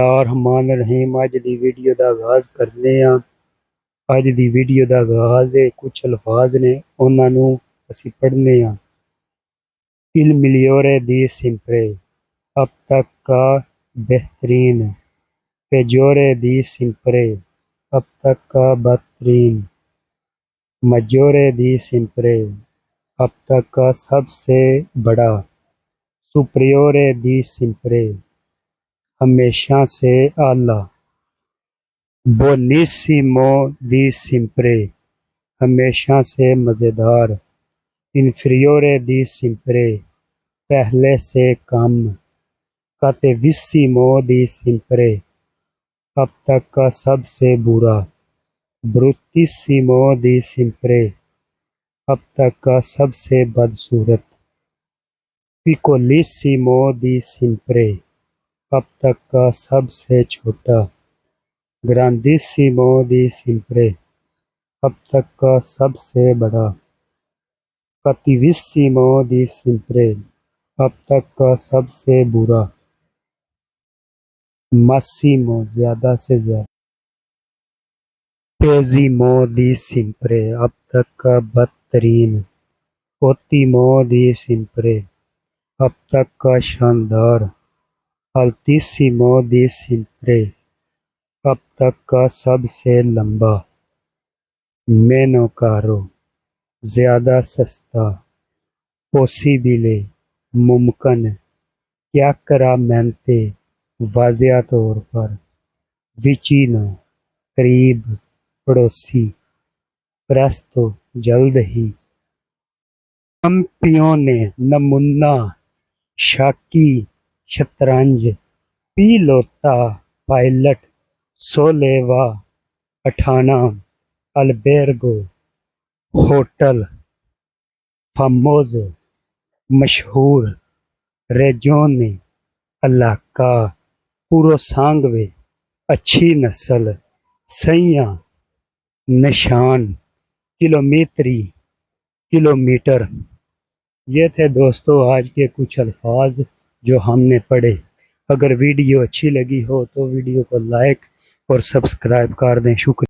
रहमान रहीम। अज दी video का आगाज़ करने अज दी वीडियो का आगाज़ है कुछ अल्फाज ने उन्होंने असी पढ़ने इल्म लियोरे दी सिंपरे अब तक का बेहतरीन पेजोरे दी सिंपरे अब तक का बदतरीन मजोरे दी सिंपरे अब तक का सबसे बड़ा सुप्रियोरे दी सिंपरे हमेशा से आला बोनिसिमो दी सिंपरे हमेशा से मज़ेदार इन्फीरियोरे दी सिंपरे पहले से कम कातेविसिमो दी सिंपरे अब तक का सबसे बुरा ब्रुटिसिमो दी सिंपरे अब तक का सबसे बदसूरत पिकोलिसिमो दी सिंपरे अब तक का सबसे छोटा ग्रांडिसिमो दी सिंपरे अब तक का सबसे बड़ा कतिविसिमो दी सिंपरे अब तक का सबसे बुरा मासिमो ज्यादा से ज्यादा पेजिमो दी सिंपरे अब तक का बदतरीन ओतिमो दी सिंपरे अब तक का शानदार अल्टीसिमो दी सिंपरे अब तक का सबसे लंबा मेनो कारो ज्यादा सस्ता पॉसिबिले मुमकिन क्या करा मैंते वाजिया तौर पर विचिनो करीब पड़ोसी प्रेस्तो जल्द ही कंपियोने नमूना शाकी शतरंज पिलोता पायलट सोलेवा अठाना अल्बेर्गो होटल फामोजो मशहूर रेजोने इलाका पुरोसांगवे अच्छी नस्ल सैया निशान किलोमीटर। ये थे दोस्तों आज के कुछ अल्फाज जो हमने पढ़े। अगर वीडियो अच्छी लगी हो तो वीडियो को लाइक और सब्सक्राइब कर दें। शुक्रिया।